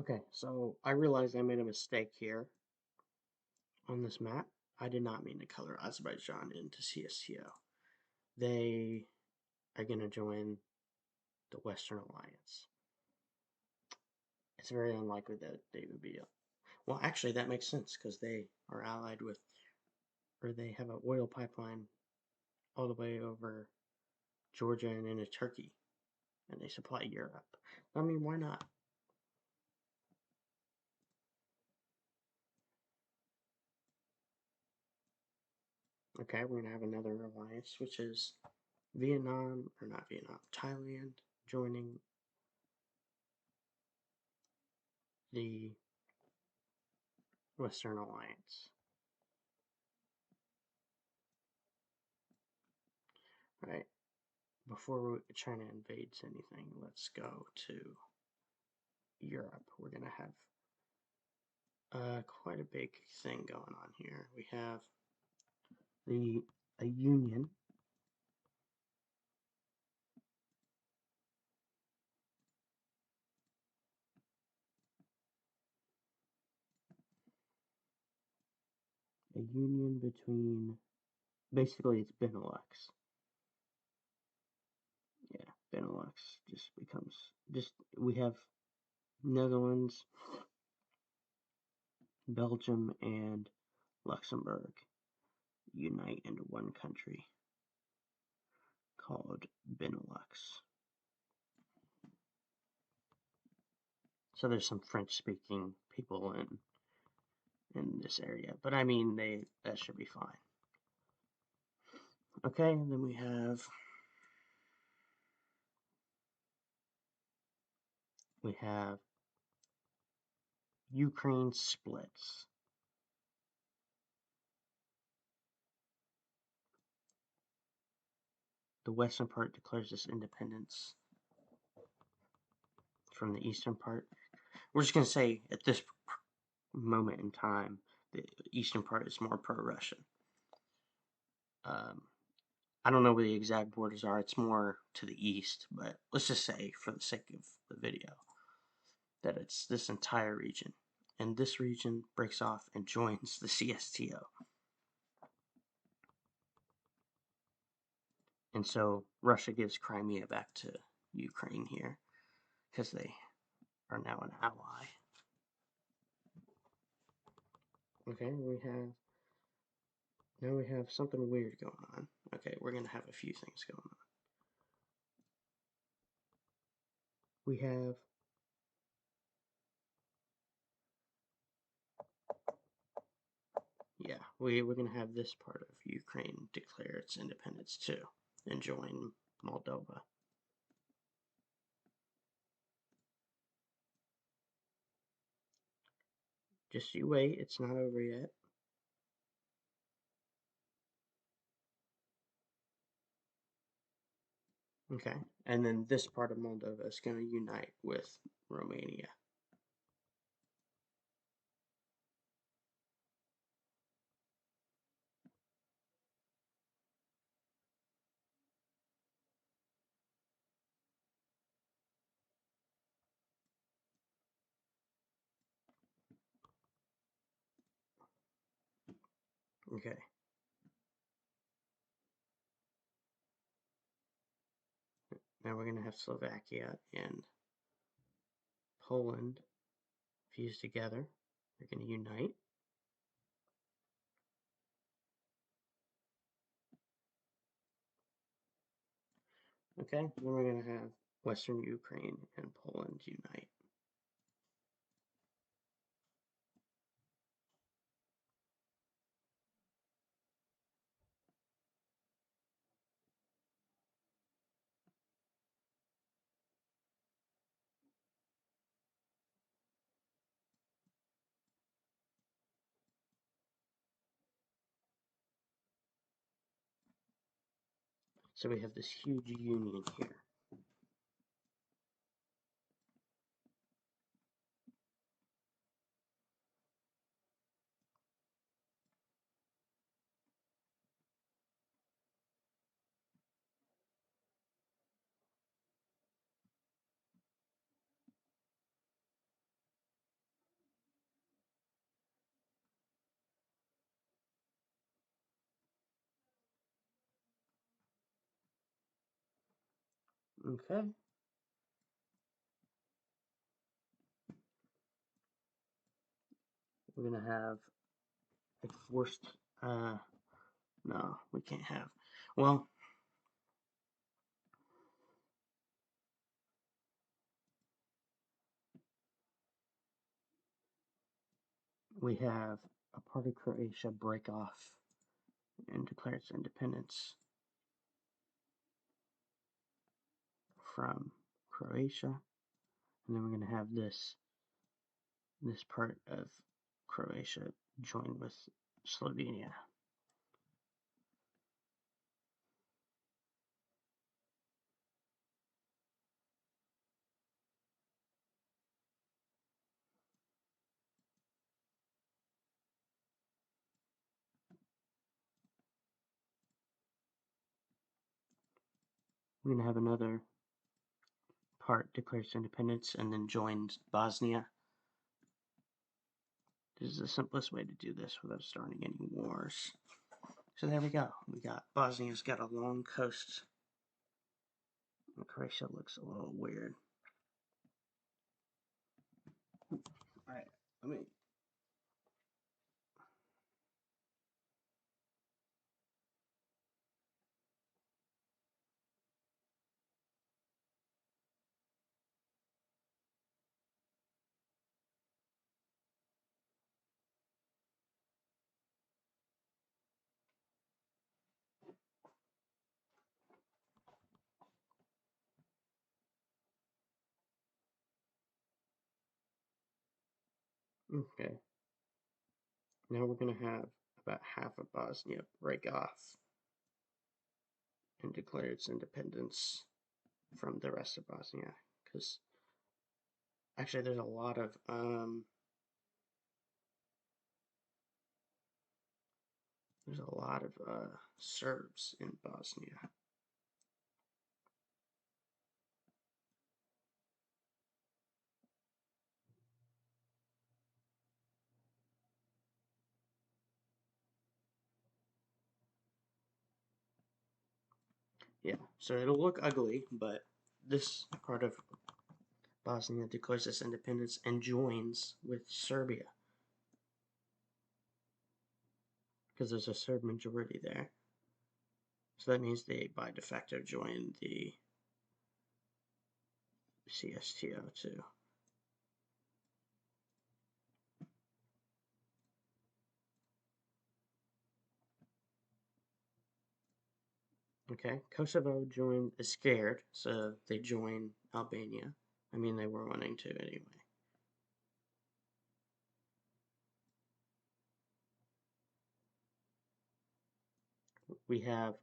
Okay, so I realized I made a mistake here on this map. I did not mean to color Azerbaijan into CSTO. They are going to join the Western Alliance. It's very unlikely that they would be. Well, actually, that makes sense because they are allied with, or they have an oil pipeline all the way over Georgia and into Turkey, and they supply Europe. I mean, why not? Okay, we're going to have another alliance, which is Vietnam, or not Vietnam, Thailand joining the Western Alliance. Right. Before China invades anything, let's go to Europe. We're going to have quite a big thing going on here. We have a union between, basically it's Benelux. Yeah, Benelux just becomes, we have Netherlands, Belgium, and Luxembourg unite into one country called Benelux. So there's some French-speaking people in this area, but I mean that should be fine. Okay, and then we have Ukraine splits. The western part declares its independence from the eastern part. We're just going to say at this moment in time, the eastern part is more pro-Russian. I don't know where the exact borders are. It's more to the east, but let's just say, for the sake of the video, that it's this entire region. And this region breaks off and joins the CSTO. And so Russia gives Crimea back to Ukraine here because they are now an ally. Okay, now we have something weird going on. Okay, we're going to have a few things going on. We have we're going to have this part of Ukraine declare its independence too and join Moldova. Just you wait, it's not over yet. Okay, and then this part of Moldova is going to unite with Romania. Okay. Now we're going to have Slovakia and Poland fuse together. They're going to unite. Okay, then we're going to have Western Ukraine and Poland unite. So we have this huge union here. Okay. We're gonna have a forced. No, we can't have. Well, we have a part of Croatia break off and declare its independence from Croatia, and then we're going to have this part of Croatia join with Slovenia. We're going to have another part declares independence and then joins Bosnia. This is the simplest way to do this without starting any wars. So there we go. We got Bosnia's got a long coast. And Croatia looks a little weird. Alright, let me. Okay. Now we're going to have about half of Bosnia break off and declare its independence from the rest of Bosnia. Because actually, there's a lot of Serbs in Bosnia. Yeah, so it'll look ugly, but this part of Bosnia declares its independence and joins with Serbia because there's a Serb majority there. So that means they by de facto join the CSTO too. Okay, Kosovo is scared, so they join Albania. I mean, they were wanting to anyway. We have,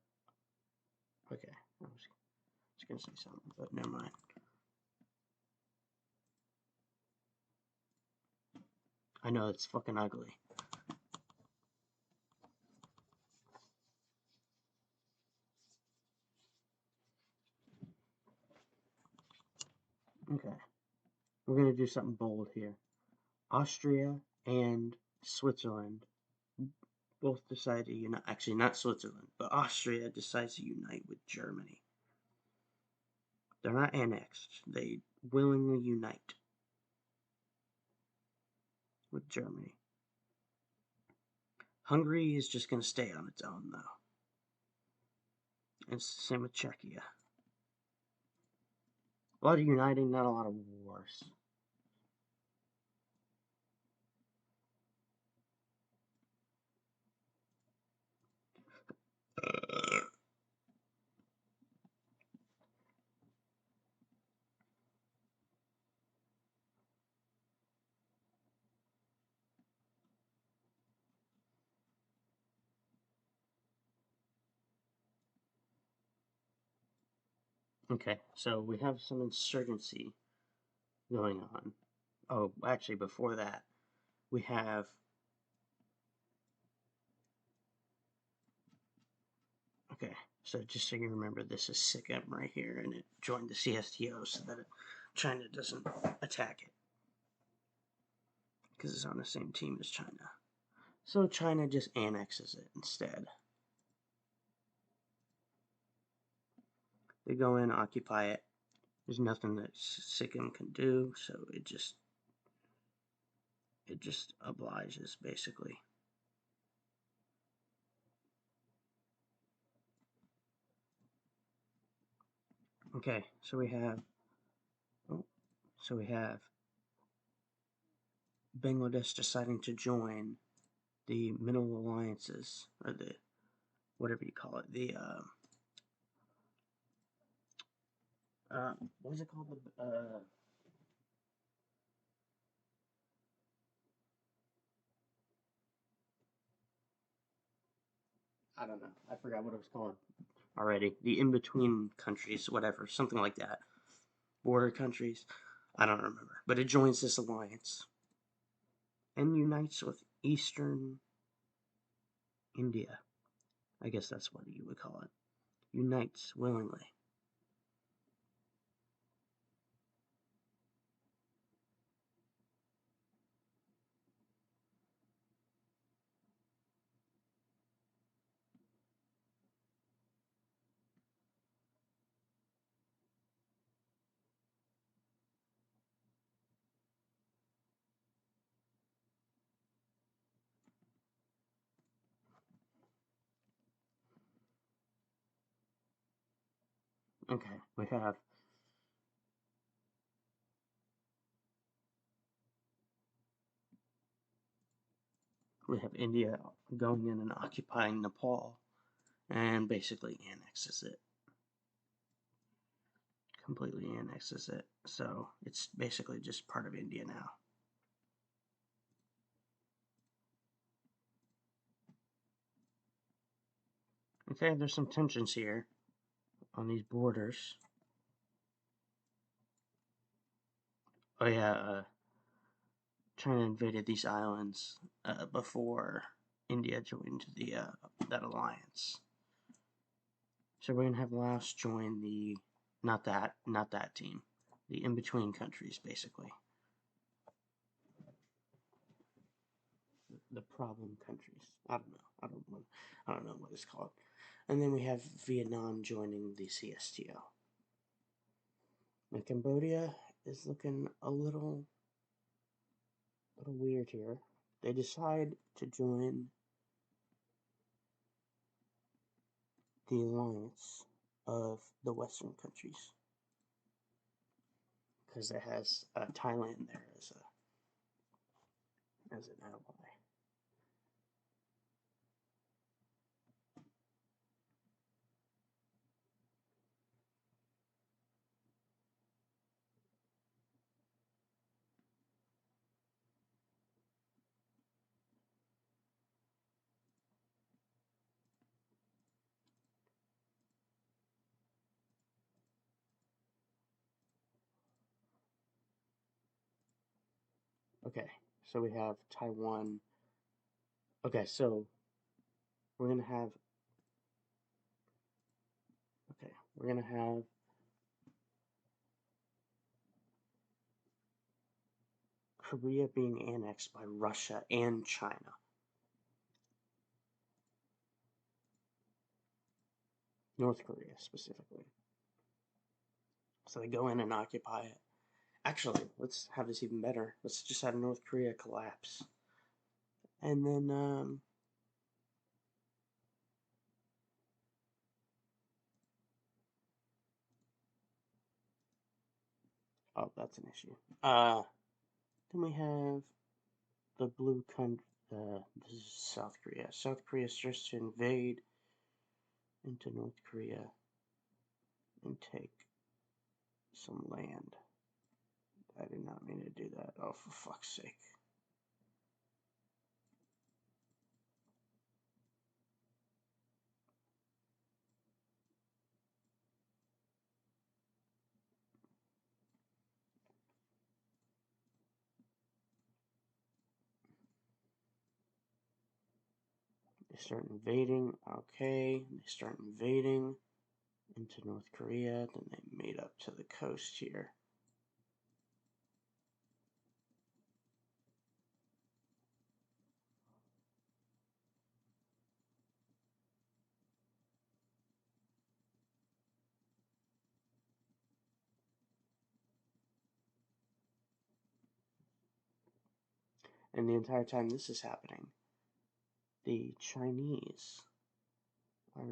okay, I was going to say something, but never mind. I know, it's fucking ugly. Okay, we're going to do something bold here. Austria and Switzerland both decide to unite. Actually, not Switzerland, but Austria decides to unite with Germany. They're not annexed. They willingly unite with Germany. Hungary is just going to stay on its own, though. And it's the same with Czechia. A lot of uniting, not a lot of wars. Okay, so we have some insurgency going on. Oh, actually, before that, we have. Okay, so just so you remember, this is Sikkim right here, and it joined the CSTO so that China doesn't attack it. Because it's on the same team as China. So China just annexes it instead. They go in, occupy it, There's nothing that Sikkim can do, so it just obliges, basically. Okay, so we have Bangladesh deciding to join the Middle Alliances, or the whatever you call it, the what is it called? The I don't know. I forgot what it was called already. The in-between countries, whatever, something like that. Border countries. I don't remember. But it joins this alliance and unites with Eastern India. I guess that's what you would call it. Unites willingly. Okay, we have India going in and occupying Nepal and basically annexes it. Completely annexes it. So it's basically just part of India now. Okay, there's some tensions here on these borders. Oh yeah, China invaded these islands before India joined that alliance. So we're gonna have Laos join the not that team, the in between countries, basically. The problem countries. I don't know. I don't know what it's called. And then we have Vietnam joining the CSTO. Now Cambodia is looking a little weird here. They decide to join the alliance of the Western countries because it has Thailand there as an ally. Okay, so we have Taiwan. Okay, so we're gonna have. Okay, we're gonna have Korea being annexed by Russia and China. North Korea specifically. So they go in and occupy it. Actually, let's have this even better. Let's just have North Korea collapse. And then, oh, that's an issue. Then we have the blue country. This is South Korea. South Korea starts to invade into North Korea and take some land. I did not mean to do that. Oh, for fuck's sake. They start invading. Okay, they start invading into North Korea. Then they made up to the coast here. And the entire time this is happening, the Chinese are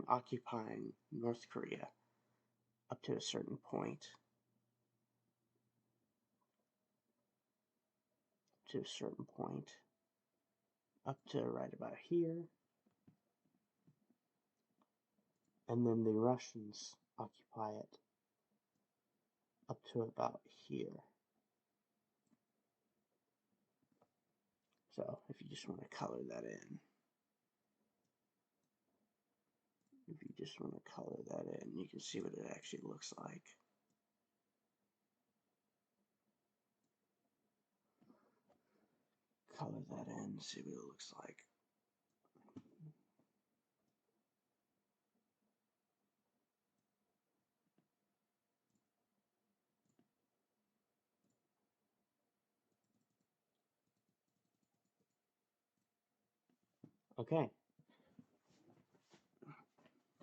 occupying North Korea up to a certain point, up to right about here, and then the Russians occupy it up to about here. So if you just want to color that in, you can see what it actually looks like. Color that in, see what it looks like. Okay,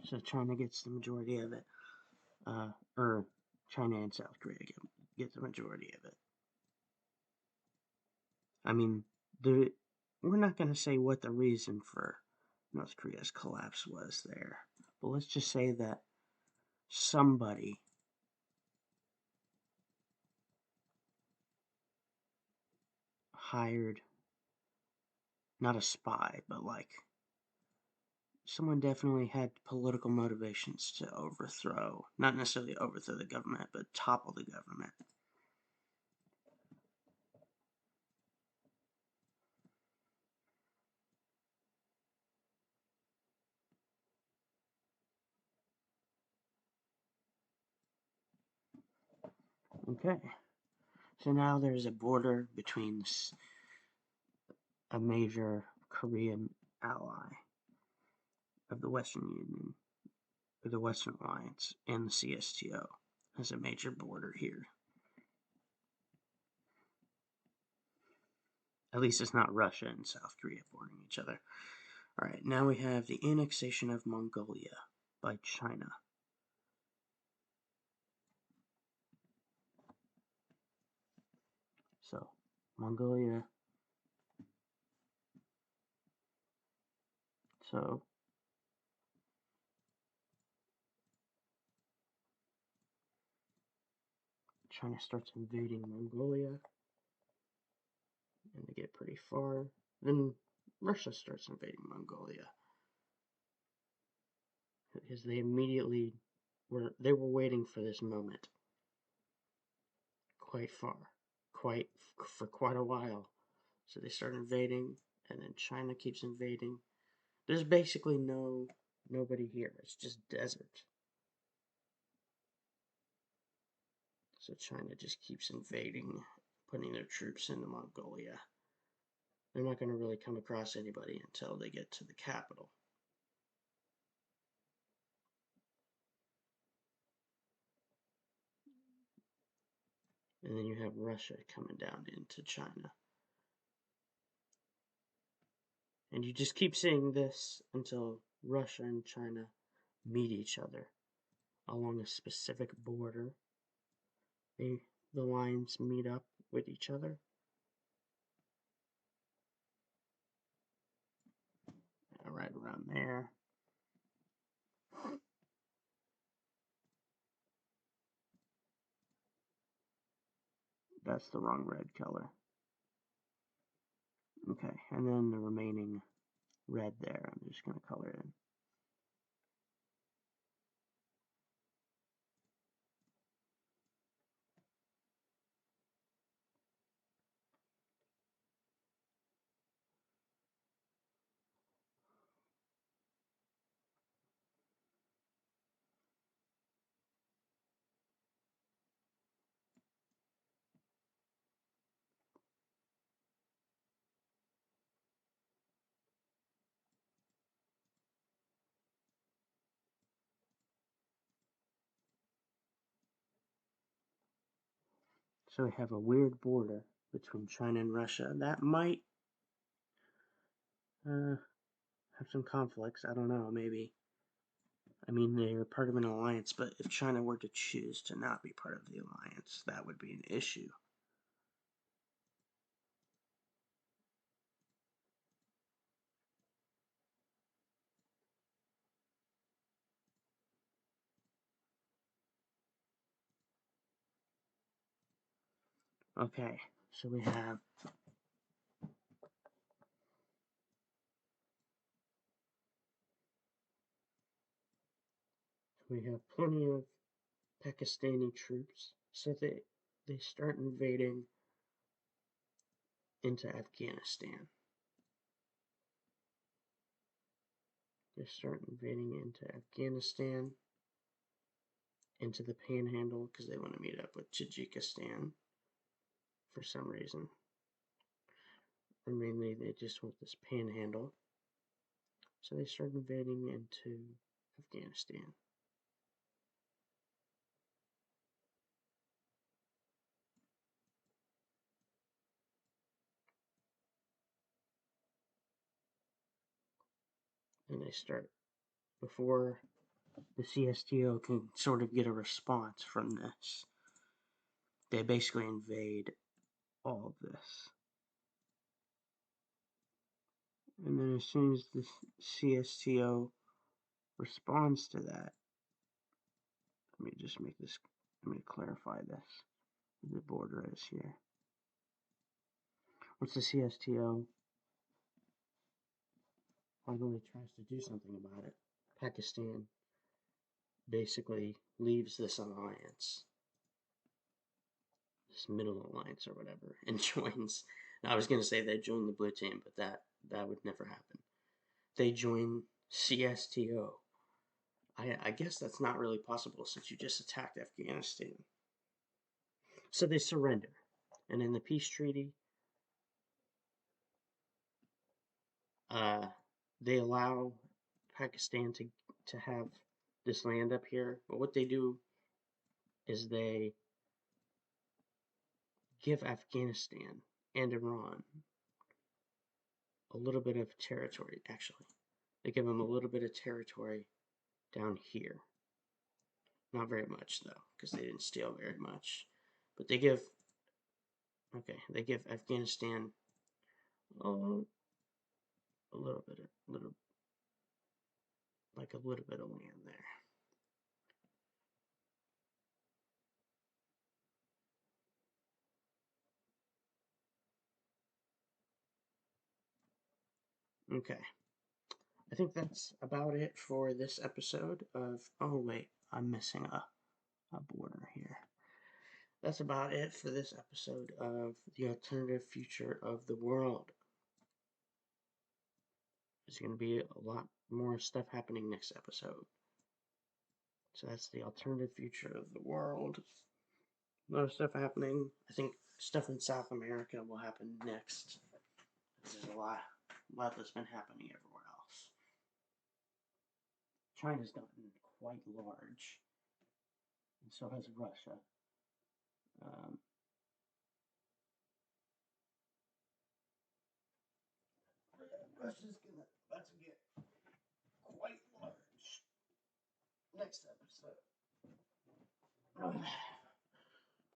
so China gets the majority of it, or China and South Korea get the majority of it. I mean, we're not going to say what the reason for North Korea's collapse was there, but let's just say that somebody hired, not a spy, but like someone definitely had political motivations to overthrow, not necessarily overthrow the government, but topple the government. Okay, so now there's a border between a major Korean ally of the Western Union, or the Western Alliance, and the CSTO has a major border here. At least it's not Russia and South Korea bordering each other. Alright, now we have the annexation of Mongolia by China. So, Mongolia. So, China starts invading Mongolia, and they get pretty far. Then Russia starts invading Mongolia, because they immediately were waiting for this moment quite far, for quite a while. So they start invading, and then China keeps invading. There's basically nobody here. It's just desert. So China just keeps invading, putting their troops into Mongolia. They're not going to really come across anybody until they get to the capital. And then you have Russia coming down into China. And you just keep seeing this until Russia and China meet each other along a specific border. The lines meet up with each other. Right around there. That's the wrong red color. Okay, and then the remaining red there, I'm just going to color in. So we have a weird border between China and Russia that might have some conflicts. I don't know, maybe. I mean, they're part of an alliance, but if China were to choose to not be part of the alliance, that would be an issue. Okay, so we have plenty of Pakistani troops, so they start invading into Afghanistan. They start invading into Afghanistan, into the Panhandle, because they want to meet up with Tajikistan for some reason. Or mainly they just want this Panhandle. So they start invading into Afghanistan. And they start, before the CSTO can sort of get a response from this, they basically invade all of this. And then as soon as the CSTO responds to that, let me clarify this, the border is here. Once the CSTO finally tries to do something about it, Pakistan basically leaves this alliance, this middle alliance or whatever, and joins. I was going to say they join the blue team, but that would never happen. They join CSTO. I guess that's not really possible since you just attacked Afghanistan. So they surrender. And in the peace treaty, uh, they allow Pakistan to have this land up here. But what they do is they give Afghanistan and Iran a little bit of territory, actually. They give them a little bit of territory down here. Not very much, though, because they didn't steal very much. But they give Afghanistan oh, a little bit of land there. Okay. I think that's about it for this episode of. Oh, wait, I'm missing a border here. That's about it for this episode of The Alternative Future of the World. There's going to be a lot more stuff happening next episode. So that's The Alternative Future of the World. A lot of stuff happening. I think stuff in South America will happen next. There's a lot that's been happening everywhere else. China's gotten quite large, and so has Russia. Russia's about to get quite large next episode.